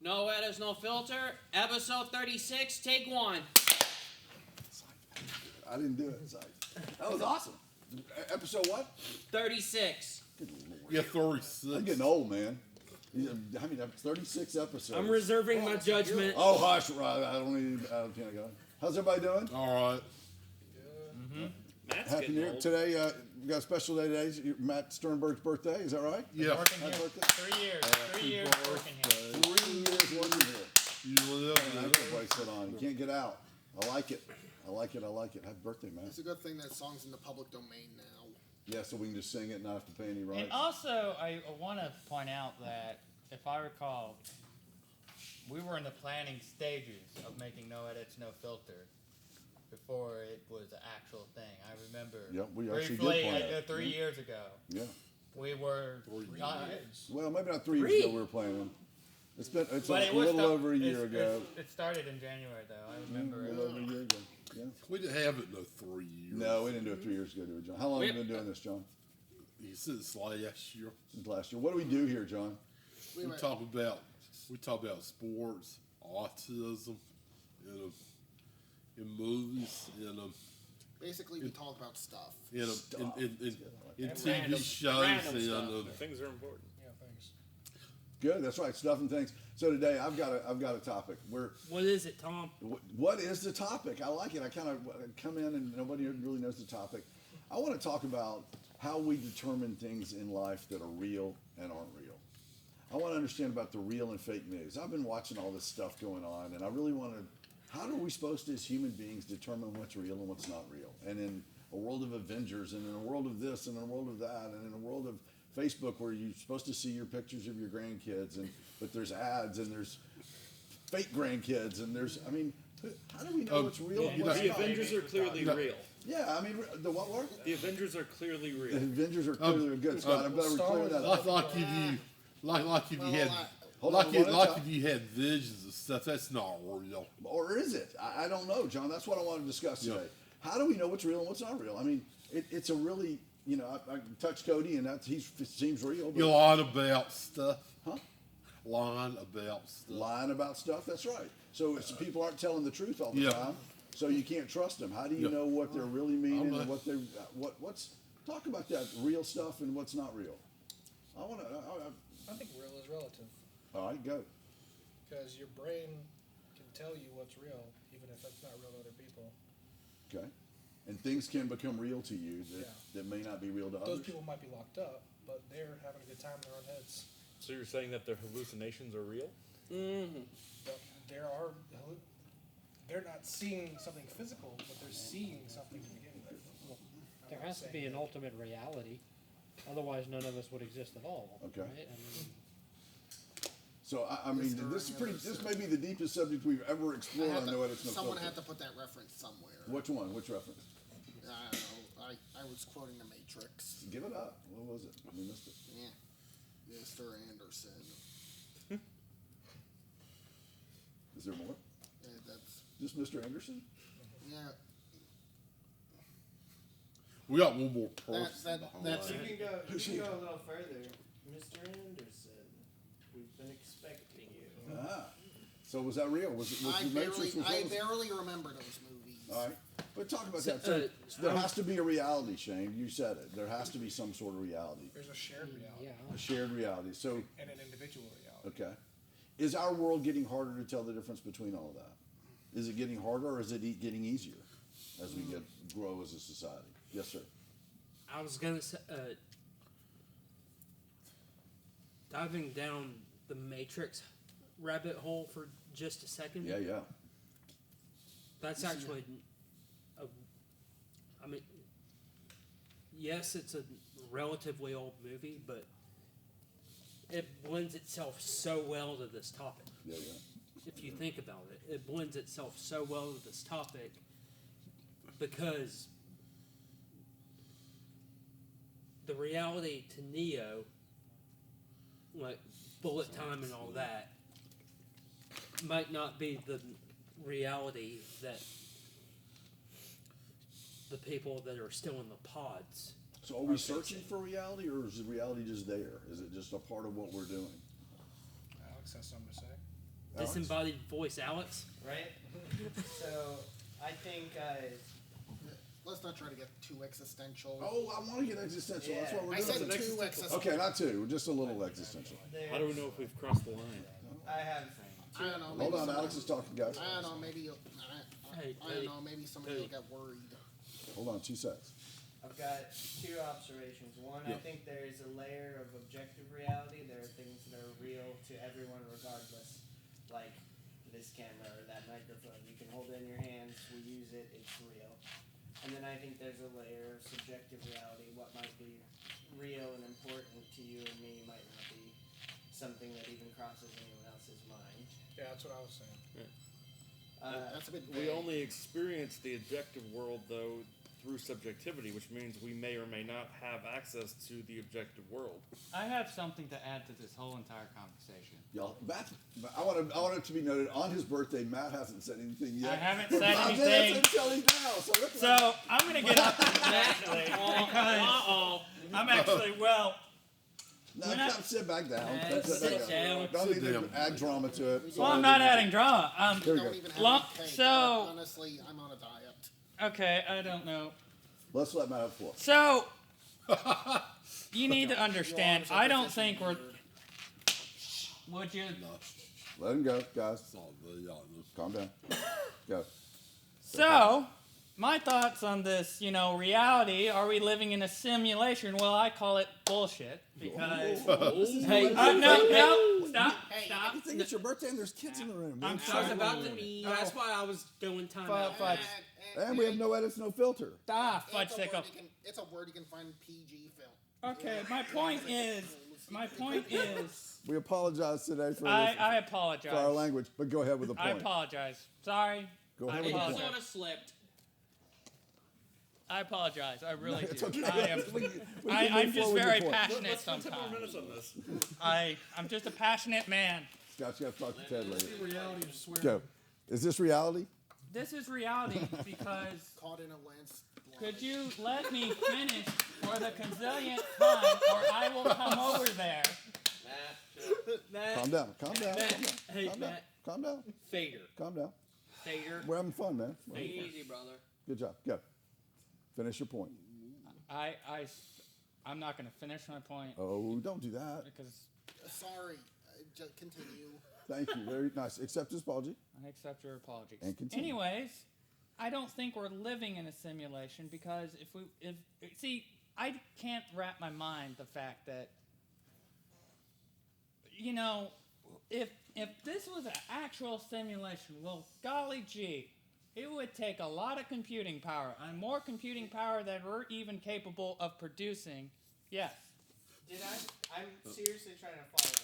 No edits, no filter. Episode 36, take one. I didn't do it. That was awesome. Episode what? 36. Good Lord. Yeah, 36. I'm getting old, man. I mean, 36 episodes. I'm reserving my judgment. Oh, hush, Rod. I don't need. Can't go. How's everybody doing? All right. Matt's Happy getting New Year. old. Today, we got a special day today. It's Matt Sternberg's birthday. Is that right? Yeah. Working here. Happy birthday. 3 years. 3 years working here. 3 years working here. You live Man, I in got place set on. You can't get out. I like it. I like it. Happy birthday, man. It's a good thing that song's in the public domain now. Yeah, so we can just sing it and not have to pay any rights. And also, I want to point out that, if I recall, we were in the planning stages of making No Edits, No Filter before it was an actual thing. I remember Yep, we actually did briefly, plan it. 3 years ago, Yeah. we were... Well, maybe not 3 years ago we were planning. It's But a it was little over a year ago. It started in January, though. I A remember. little over a year ago. Yeah. We didn't have it no 3 years. No, we didn't do it 3 years ago, did we, John? How long have you been doing this, John? Since last year. Since last year. What do we do here, John? We talk about sports, autism, in movies, Basically, we talk about stuff. in TV Random shows, stuff. Things are important. Yeah, thanks. Good, that's right, stuff and things. So today I've got a topic. What is it, Tom? What is the topic? I like it. I kind of come in and nobody really knows the topic. I want to talk about how we determine things in life that are real and aren't real. I want to understand about the real and fake news. I've been watching all this stuff going on, and I really want to. How are we supposed to, as human beings, determine what's real and what's not real? And in a world of Avengers, and in a world of this, and in a world of that, and in a world of Facebook where you're supposed to see your pictures of your grandkids, but there's ads and there's fake grandkids, and how do we know what's real? And what's The not? Avengers are clearly real. Yeah, I mean, the what were? The Avengers are clearly The real. Avengers are clearly good, Scott. I'm glad we're clearing that up. like if you had visions and stuff. That's not real. Or is it? I don't know, John. That's what I want to discuss today. How do we know what's real and what's not real? I mean, it's a really, I touched Cody, and he seems real. But, You lie about stuff. Huh? Lying about stuff. Lying about stuff, that's right. So people aren't telling the truth all the Yeah. time, so you can't trust them. How do you Yeah. know what they're really meaning I'm and what's talk about that real stuff and what's not real? I think real is relative All right, go. because your brain can tell you what's real, even if it's not real to other people. Okay. And things can become real to you Yeah. that may not be real to Those others. people might be locked up, but they're having a good time in their own heads. So you're saying that their hallucinations are real? Mm-hmm. But they're not seeing something physical, but they're seeing something to begin with. There has to be an ultimate reality, otherwise none of us would exist at all. Okay. Right? I mean, So I mean, this may be the deepest subject we've ever explored on No Edits, No Someone Filter. had to put that reference somewhere. Which one? Which reference? I don't know. I was quoting The Matrix. Give it up. What was it? We missed it. Yeah. Mr. Anderson. Is there more? Yeah, that's Just Mr. Anderson? yeah. We got one more person That's behind. You can go a little further. Mr. Anderson, we've been expecting you. So was that real? Was I the Matrix? barely remember those movies. All right. But talk about that. So there has to be a reality, Shane. You said it. There has to be some sort of reality. There's a shared reality yeah. A shared reality. So, and an individual reality. okay. Is our world getting harder to tell the difference between all of that? Is it getting harder or is it getting easier as we grow as a society? Yes, sir. I was going to say, diving down the Matrix rabbit hole for just a second. Yeah. That's actually, yes, it's a relatively old movie, but it blends itself so well to this topic. Yeah. If you think about it, it blends itself so well to this topic because the reality to Neo, like bullet time and all that, might not be the reality that the people that are still in the pods. So are we searching for reality or is reality just there? Is it just a part of what we're doing? Alex has something to say. Alex? Disembodied voice, Alex. right? So I think Let's not try to get too existential. Oh, I want to get existential. That's what we're I doing. said too existential. Okay, not two. Just a little existential. How do we know if we've crossed the line? I have. I don't know. Hold Maybe on, somebody- Alex is talking, guys. I don't know. Maybe Hey, I don't know. Maybe somebody will get worried. Hold on, 2 seconds. I've got two observations. One, I Yeah. think there is a layer of objective reality. There are things that are real to everyone regardless. Like this camera or that microphone. You can hold it in your hands, we use it, it's real. And then I think there's a layer of subjective reality. What might be real and important to you and me might not be something that even crosses anyone else's mind. Yeah, that's what I was saying. That's a bit We vague. only experience the objective world, though, through subjectivity, which means we may or may not have access to the objective world. I have something to add to this whole entire conversation. Y'all, Matt, I want it to be noted, on his birthday, Matt hasn't said anything yet. I haven't said I did anything. until he's now, so let's So I'm gonna get up actually because I'm actually No, when I- come sit back down. Matt, Come sit back sit down. Don't need Sit to down. add drama to it. well, I'm not adding drama. Here we Don't go. even have Long- any cake. so- Honestly, I'm on a diet. Okay, I don't know. Let's let Matt have the floor. So you need to understand. Your arms are I don't positioned think we're. weird. Would you? Let him go, guys. It's all the y'all know. Calm down. Go. So, my thoughts on this, reality, are we living in a simulation? Well, I call it bullshit because. Hey, No, stop, Hey, stop. You think it's your birthday and there's kids in the room. I'm I was sorry. about to be. That's why I was doing time Fuck, out. fuck. And we have no edits, no filter. Stop, fudge It's a, sickle. word you can, it's a word you can find in PG film. Okay, my point is, We apologize today for, I for our apologize. language, but go ahead with the I point. apologize. Sorry. Go I ahead with the It point. apologize. sort of slipped. I apologize. I really It's do. okay. I am. We can I'm move just forward with very the point. passionate Let's spend 10 more sometimes. minutes on this. I'm just a passionate man. Scott, you have to talk to Ted later. Reality of swearing. Go. Is this reality? This is reality because Caught in a lance. could you let me finish for the gazillionth time or I will come over there. Matt, Calm down. Calm down. Matt, Calm down. hey, Calm down. Matt. Calm down. Fader. Calm down. Fader. We're having fun, man. Take it easy, brother. Good job. Go. Finish your point. I'm not going to finish my point Oh, don't do that. because Sorry. Just continue. Thank you. Very nice. Accept his apology. I accept your apologies. And continue. Anyways, I don't think we're living in a simulation because see, I can't wrap my mind the fact that if this was an actual simulation, well, golly gee, it would take a lot of computing power and more computing power than we're even capable of producing. Yes. I'm seriously trying to follow.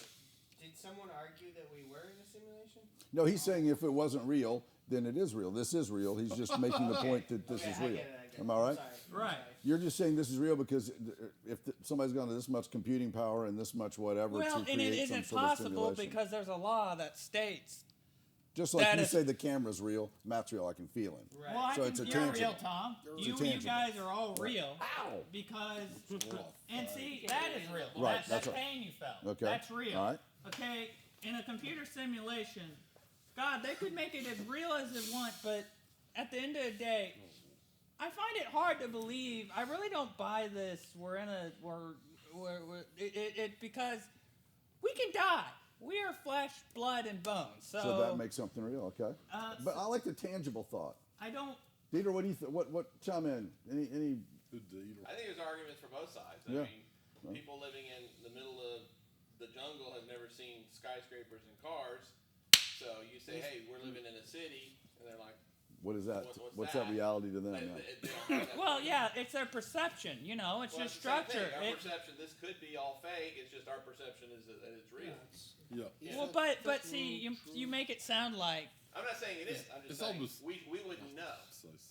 Did someone argue that we were in a simulation? No, he's saying if it wasn't real, then it is real. This is real. He's just making the point that this Okay, is I real. get it. Am I right? Sorry. Right. You're just saying this is real because if somebody's gone to this much computing power and this much whatever Well, to and it create some isn't sort of possible simulation. because there's a law that states. Just like that you is- say the camera's real, Matt's real, I can feel him. Right. Well, I So can, it's a you're tangible. real, Tom. It's a You tangible. guys are all real Ow! because, and see, that is real. Right, That that's right. pain you felt. Okay. That's real. All right. Okay, in a computer simulation, God, they could make it as real as they want, but at the end of the day, I find it hard to believe. I really don't buy this. Because we can die. We are flesh, blood, and bones. So that makes something real, okay? But I like the tangible thought. I don't. Dieter, what do you think? What chime in? Any? Good deed. I think there's arguments for both sides. I Yeah. mean, people living in the middle of the jungle have never seen skyscrapers and cars. So you say, hey, we're living in a city, and they're like, What is that? What's that that? reality to them? they Yeah. don't have that. Well, yeah, it's their perception. It's Well, just it's the same thing. structure. Our perception, this could be all fake. It's just our perception is that it's real. Yeah. Yeah. Well, but see, you make it sound like. I'm not saying it is. I'm just It's saying almost- we wouldn't know.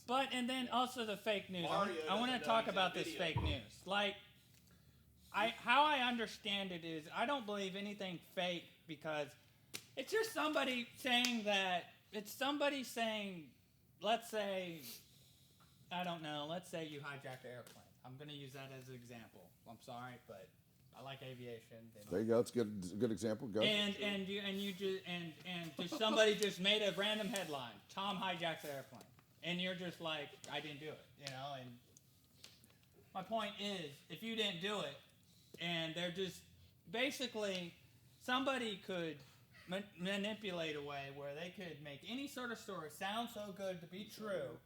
But and then also the fake news. Mario I want to doesn't know talk he's in about a this video. fake news. Like, how I understand it is I don't believe anything fake because it's just somebody saying that it's somebody saying, let's say, I don't know, let's say you hijacked an airplane. I'm gonna use that as an example. I'm sorry, but I like aviation. There you go. It's a good example. Go. And just somebody just made a random headline. Tom hijacks the airplane, and you're just like, I didn't do it, you know. And my point is, if you didn't do it, and they're just basically somebody could manipulate a way where they could make any sort of story sound so good to be true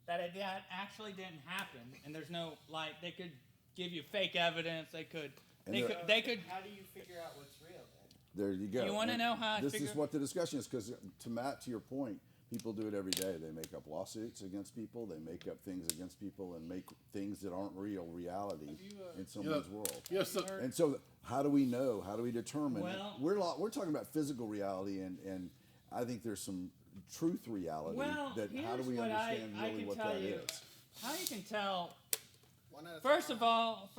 that it actually didn't happen, and there's no they could give you fake evidence. They could. How do you figure out what's real then? There you go. You want to know how? This is what the discussion is, because to your point, people do it every day. They make up lawsuits against people. They make up things against people and make things that aren't reality in someone's world. Yes. And so, how do we know? How do we determine? Well, we're talking about physical reality, and I think there's some truth reality. Well, how do we understand really what that is? How you can tell. First of all,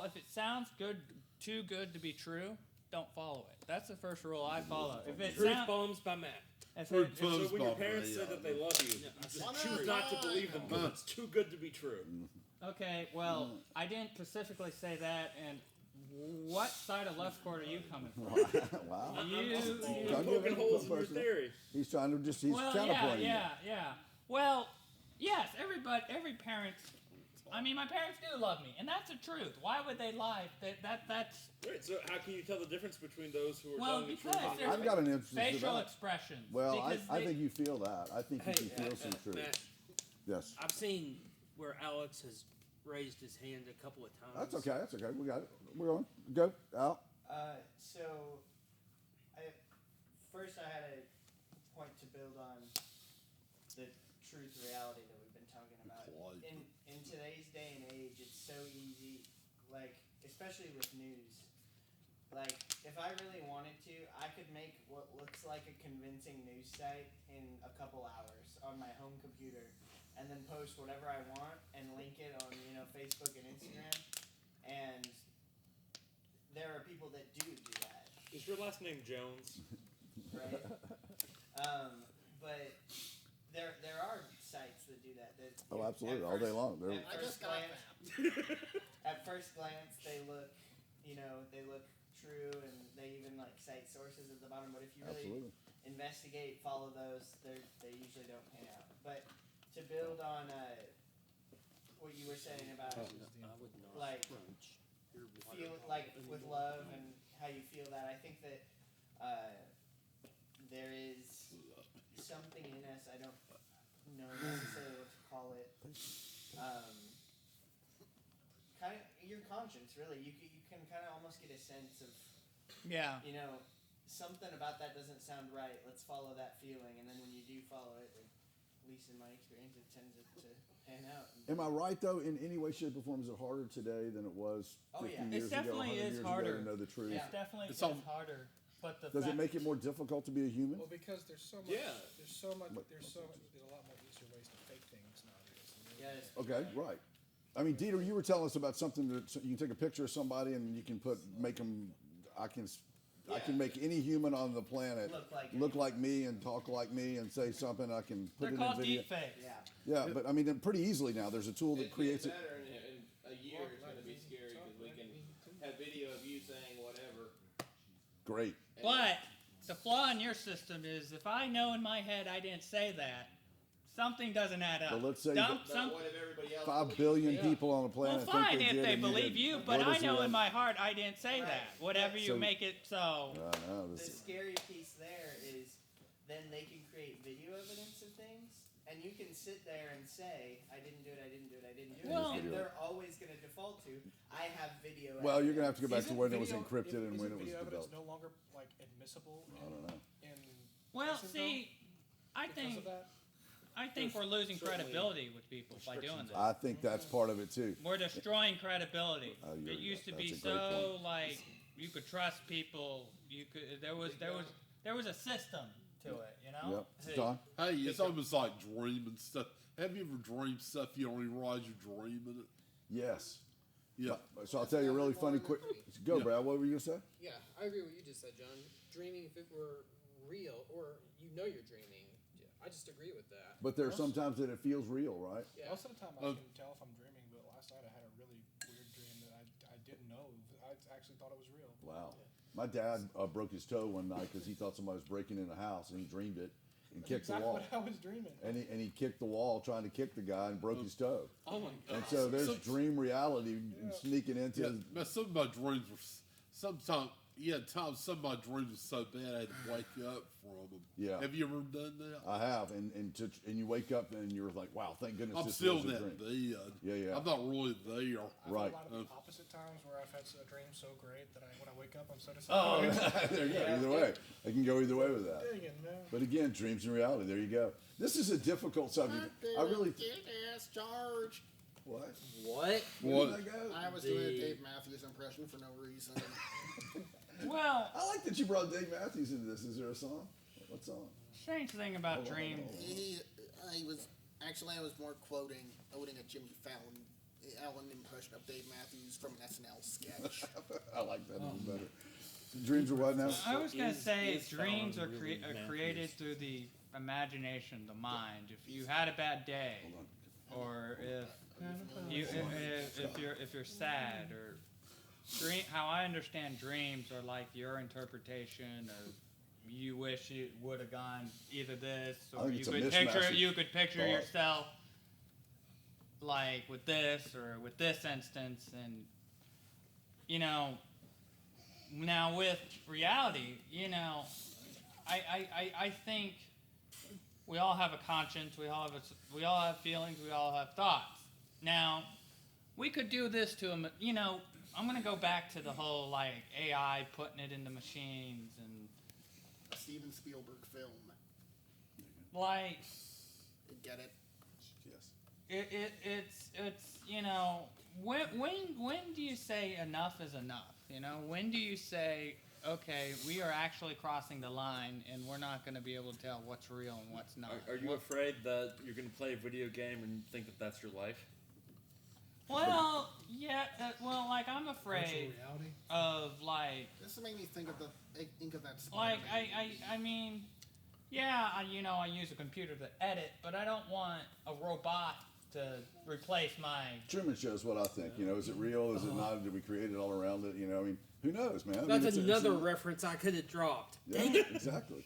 if it sounds too good to be true, don't follow it. That's the first rule I follow. If it Truth bombs by Matt. So when your parents say that they love you, you just choose not to believe them because it's too good to be true. Okay, well, I didn't specifically say that, and what side of left court are you coming from? Wow. I'm poking holes in your theory. He's trying to counterpoint. Yeah. Well, yes, every parent. I mean, my parents do love me, and that's the truth. Why would they lie? That's. Right. So how can you tell the difference between those who are telling the truth? Because there's I've got an interest in facial that. expressions. Well, I think you feel that. I think you can feel some truth. Matt, Yes. I've seen where Alex has raised his hand a couple of times. That's okay. That's okay. We got it. We're on. Go, Al. So, first I had a point to build on the truth reality that we've been talking about. In today's day and age, it's so easy, especially with news. If I really wanted to, I could make what looks like a convincing news site in a couple hours on my home computer, and then post whatever I want and link it on Facebook and Instagram. And there are people that do that. Is your last name Jones? Right. But there are sites that do that. Oh, absolutely, all day long. At first glance, they look true, and they even cite sources at the bottom. But if you really investigate, follow those, they usually don't pan out. But to build on what you were saying about feel with love and how you feel that, I think that there is something in us, I don't know necessarily what to call it, kind of your conscience, really. You can kind of almost get a sense of, something about that doesn't sound right, let's follow that feeling, and then when you do follow it, at least in my experience, it tends to pan out. Am I right, though, in any way, shape, or form, is it harder today than it was 50 years ago, 100 years ago to know the truth? It definitely is harder. But does it make it more difficult to be a human? Well, because there's a lot more easier ways to fake things nowadays. Okay, right. I mean, Dieter, you were telling us about something that you can take a picture of somebody and you can make them. I can make any human on the planet look like me and talk like me and say something. I can put it in video. They're called deepfakes. Yeah, but I mean, pretty easily now. There's a tool that creates it. In a year, it's going to be scary because we can have video of you saying whatever. Great. But the flaw in your system is if I know in my head I didn't say that, something doesn't add up. Well, let's say What if everybody else 5 billion people on the planet. Well, fine think if they believe you, but I know in my my heart I didn't say that. Whatever you make it so. The scary piece there is then they can create video evidence of things, and you can sit there and say, I didn't do it, I didn't do it, I didn't do it. And they're always going to default to, I have video evidence. Well, you're going to have to go back to when it was encrypted and when it was video developed. evidence no longer admissible? I don't know. I think we're losing credibility with people by doing this. I think that's part of it too. We're destroying credibility. It used to be so you could trust people. There was a system to it, Yep. John? Hey, it's almost like dreaming stuff. Have you ever dreamed stuff you don't even realize you're dreaming it? Yes. Yeah. So I'll tell you a really funny quick. Go, Brad. What were you gonna say? Yeah, I agree with what you just said, John. Dreaming, if it were real, or you're dreaming, I just agree with that. But there are some times that it feels real, right? Yeah. Most of the time I can tell if I'm dreaming, but last night I had a really weird dream that I didn't know. I actually thought it was real. Wow. My dad broke his toe one night because he thought somebody was breaking in the house, and he dreamed it and kicked exactly the wall. what I was dreaming. And he kicked the wall trying to kick the guy and broke his toe. Oh my god! And so there's dream reality sneaking into. Yeah, man, some of my dreams were sometimes. Times some of my dreams were so bad I had to wake up from them. Yeah. Have you ever done that? I have, and you wake up and you're like, wow, thank goodness I'm this still was in a that dream. bed. Yeah. I'm not really there. I've Right. had a lot of opposite times where I've had a dream so great that when I wake up, I'm so Oh, disappointed. there you go. Either way, I can go either way with that. Dang it, man. But again, dreams and reality. There you go. This is a difficult subject. I really. George. What? What? Where did I go? I was doing a Dave Matthews impression for no reason. Well, I like that you brought Dave Matthews into this. Is there a song? What song? strange thing about Hold on, dreams. He was actually I was more quoting a Jimmy Fallon impression of Dave Matthews from an SNL sketch. I like that even better. Dreams are what now? I was gonna say is dreams Fallon are, really are created through the imagination, the mind. If you had a bad day, Hold on. or if you're sad, or how I understand dreams are like your interpretation of you wish it would have gone either this, I or think you it's a could mishmash of picture thought. yourself like with this or with this instance, and now with reality, I think we all have a conscience, we all have feelings, we all have thoughts. Now, we could do this to them, I'm gonna go back to the whole like AI putting it into machines and A Steven Spielberg film. like Get it? Yes. when do you say enough is enough? When do you say, okay, we are actually crossing the line and we're not going to be able to tell what's real and what's not? Are you afraid that you're going to play a video game and think that that's your life? Well, yeah. Like I'm Virtual afraid reality. of like This made me think of that like Spider-Man I mean, yeah. I use a computer to edit, but I don't want a robot to replace my. Truman Show's what I think. Is it real? Is it not? Did we create it all around it? Who knows, man? That's it's another reference I could have dropped. Yeah, exactly.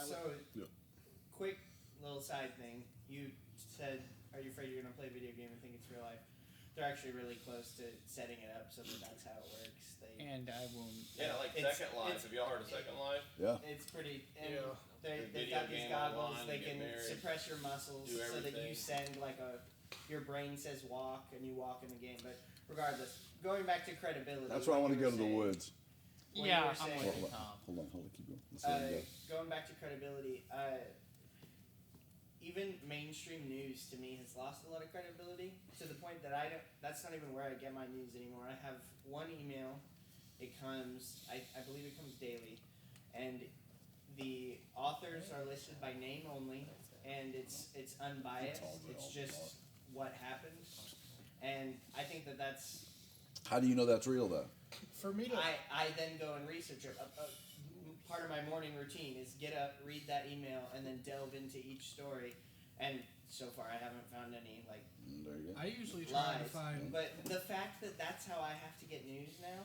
So, Yeah. quick little side thing. You said, are you afraid you're going to play a video game and think it's real life? They're actually really close to setting it up so that that's how it works. And I will. Yeah, like Second Life. Have y'all heard of Second Life? Yeah. It's pretty. And Yeah. they've Video got these game goggles. online, They get can married, suppress your muscles do so that you everything. send like your brain says walk and you walk in the game. But regardless, going back to credibility. That's why I what want to you go were to the saying- woods. what you Yeah, were I'm saying- with you, Hold Tom. on, keep going. Let's let him go. Going back to credibility, even mainstream news to me has lost a lot of credibility to the point that that's not even where I get my news anymore. I have one email. It comes, I believe it comes daily, and the authors are listed by name only, and it's unbiased. It's just what happened, and I think that's. How do you know that's real, though? For me to I then go and research it. Part of my morning routine is get up, read that email, and then delve into each story. And so far, I haven't found any like There you go. I usually try to lies. find. But the fact that that's how I have to get news now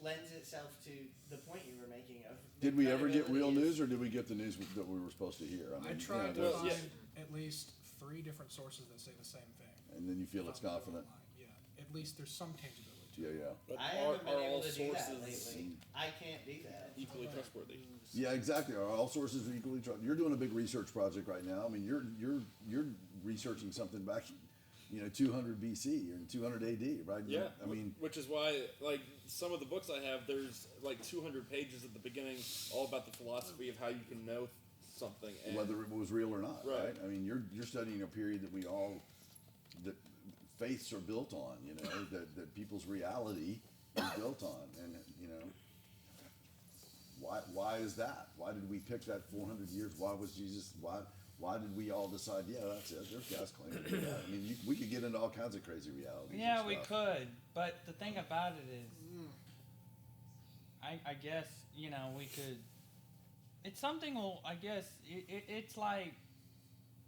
lends itself to the point you were making of. the Did we ever get real credibility news, or did we get the news that we were supposed to hear? I try to there's- find at least 3 different sources that say the same thing. and then you feel it's confident. Yeah, at least there's some tangibility. Yeah. But I are haven't been all able to do that sources lately. I can't do that. equally trustworthy? Yeah, exactly. Are all sources equally trustworthy? You're doing a big research project right now. I mean, you're researching something back, 200 BC or 200 AD, right? Yeah, I mean, which is why, like, some of the books I have, there's like 200 pages at the beginning, all about the philosophy of how you can know something. And whether it was real or not, Right. right? I mean, you're studying a period that faiths are built on, that people's reality is built on, and why is that? Why did we pick that 400 years? Why was Jesus? Why did we all decide? Yeah, that's it. There's guys claiming to do that. I mean, we could get into all kinds of crazy realities. Yeah, and we stuff. could, but the thing about it is, I guess we could. It's something. I guess it's like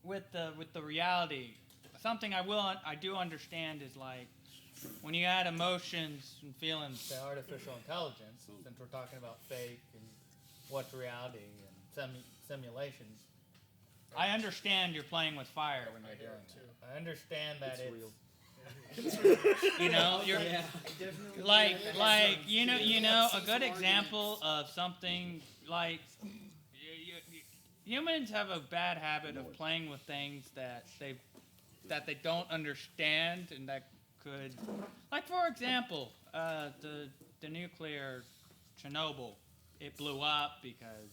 with the reality. Something I do understand is like when you add emotions and feelings to artificial intelligence, since we're talking about fake and what's reality and simulations, I understand you're playing with fire when you're doing it. I understand that it's real. You know, you're like a good example of something like humans have a bad habit of playing with things that they don't understand and that could, like for example, the nuclear Chernobyl, it blew up because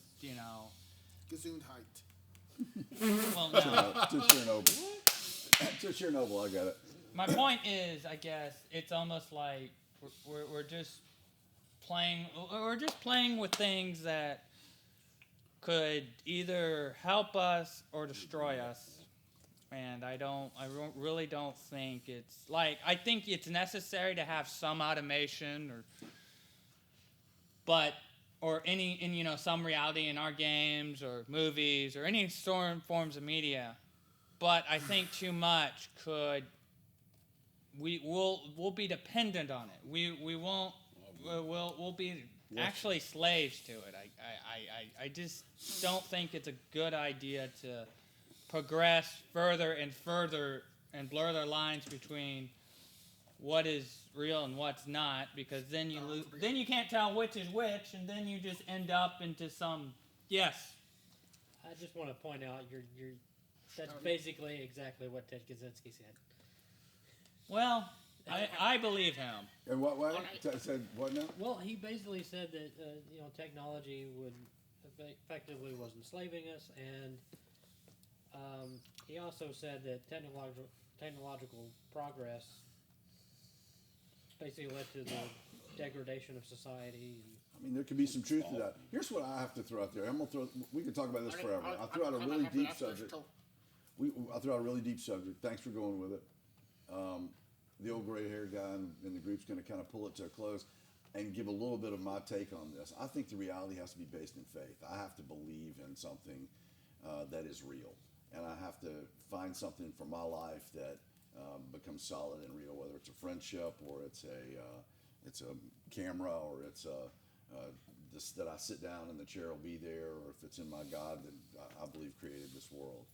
Gesundheit. Well, no. To Chernobyl. To Chernobyl, I got it. My point is, I guess it's almost like we're just playing. We're just playing with things that could either help us or destroy us. And I really don't think it's like, I think it's necessary to have some automation or any some reality in our games or movies or any forms of media. But I think too much we'll be dependent on it. We'll be actually slaves to it. I just don't think it's a good idea to progress further and blur the lines between what is real and what's not, because then you can't tell which is which, and then you just end up into some yes. I just want to point out that's basically exactly what Ted Kaczynski said. Well, I believe him. And what way? Said what now? Well, he basically said that technology would effectively was enslaving us, and he also said that technological progress basically led to the degradation of society. I mean, there could be some truth to that. Here's what I have to throw out there. We could talk about this forever. I'll throw out a really deep subject. I'll throw out a really deep subject. Thanks for going with it. The old gray-haired guy in the group's going to kind of pull it to a close and give a little bit of my take on this. I think the reality has to be based in faith. I have to believe in something that is real, and I have to find something for my life that becomes solid and real, whether it's a friendship or it's a camera or it's this that I sit down and the chair will be there, or if it's in my God that I believe created this world.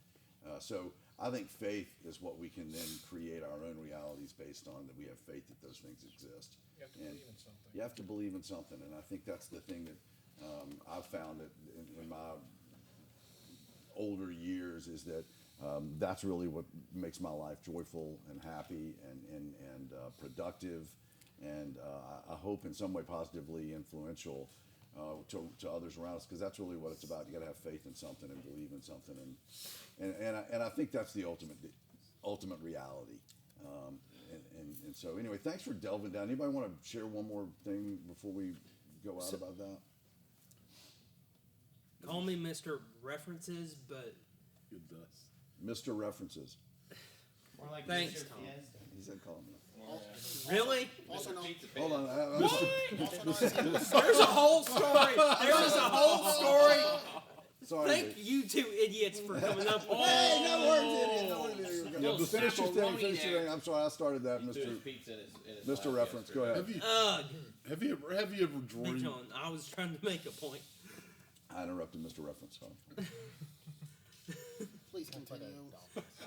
So I think faith is what we can then create our own realities based on, that we have faith that those things exist. You have to believe in something. You have to believe in something, and I think that's the thing that I've found that in my older years is that that's really what makes my life joyful and happy and productive, and I hope in some way positively influential to others around us, because that's really what it's about. You got to have faith in something and believe in something, and I think that's the ultimate reality. And so anyway, thanks for delving down. Anybody want to share one more thing before we go out about that? Call me Mr. References, but It does. Mr. References. More like Thanks, Mr. Tom. Fiesta. He said call me. Really? Also known, Hold on. also known as There's a whole story. There's a whole story. Sorry. Thank you two idiots for coming up with Hey, that. no words, idiot. No words, idiot. Finish your thing. Finish your thing. I'm sorry, I started that, He threw his Mr. pizza in his Mr. lap Reference. Go yesterday. ahead. Have you ever Big dreamed? John, I was trying to make a point. I interrupted Mr. Reference. Sorry. please continue.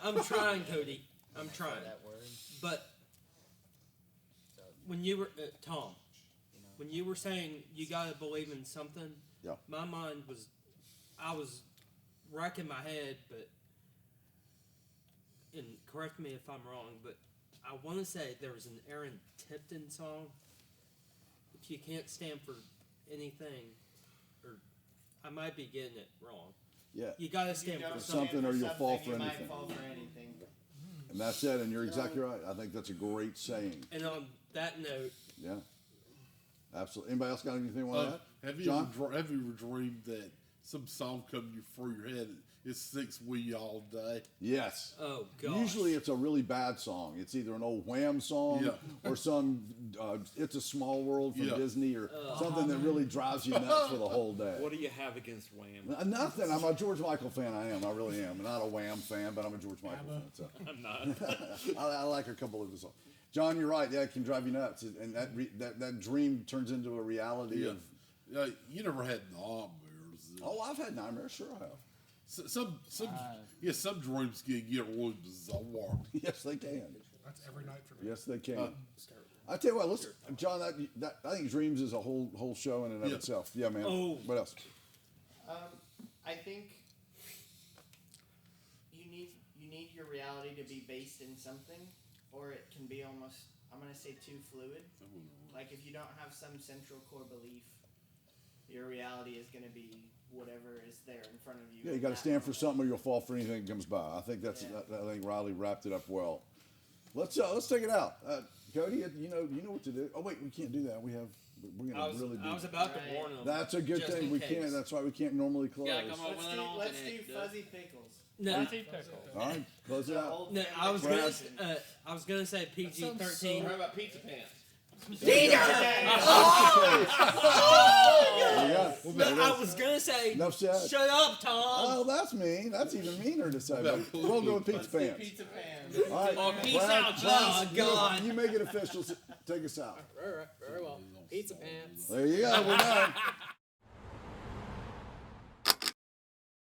I'm trying, Cody. I'm Say trying. that word. But when you were Tom, when you were saying you gotta believe in something, Yeah. my mind was, I was racking my head, but and correct me if I'm wrong, but I want to say there was an Aaron Tipton song. If you can't stand for anything, or I might be getting it wrong. Yeah. You gotta You stand don't for stand something or you'll fall for you might anything. fall for anything. And that's it. And you're exactly right. I think that's a great saying. And on that note, Yeah. Absolutely. Anybody else got anything on that? Have you John? ever dreamed that some song coming through your head, it sticks with you all day? Yes. oh gosh. Usually it's a really bad song. It's either an old Wham song Yeah. or some It's a Small World from Yeah. Disney or something that really drives you nuts for the whole day. What do you have against Wham? Nothing. I'm a George Michael fan. I am. I really am. I'm not a Wham fan, but I'm a George Michael fan. So I'm not. I like a couple of his songs. John, you're right. Yeah, it can drive you nuts, and that dream turns into a reality Yeah. of. You never had nightmares. Oh, I've had nightmares. Sure, I have. Some dreams can get really bizarre. Yes, they can. That's every night for me. Yes, they can. I tell you what, listen, John. That I think dreams is a whole show in and of itself. Yeah, man. Oh. What else? I think you need your reality to be based in something, or it can be almost, I'm gonna say, too fluid. Like if you don't have some central core belief, your reality is gonna be whatever is there in front of you. Yeah, you got to stand for something, or you'll fall for anything that comes by. I think I think Riley wrapped it up well. Let's take it out. Cody, you know what to do. Oh wait, we can't do that. We're gonna really do. I was about to Right. warn them. That's a good just thing. in We case. can't. That's why we can't normally close. Yeah, come on with an Let's do alternate. fuzzy pickles. No, Fuzzy pickle. All right, close it The out. old no, family I was tradition. gonna say PG-13. How about pizza pants? Yeah. No, I was gonna say. Enough said. Shut up, Tom. Oh, that's mean. That's even meaner to say. But we'll go with pizza Let's do pants. pizza pans. All right. Oh, peace Brad, out, Brad, oh, God. You make it official. Take us out. Very well. Pizza pants. There you go. We're done.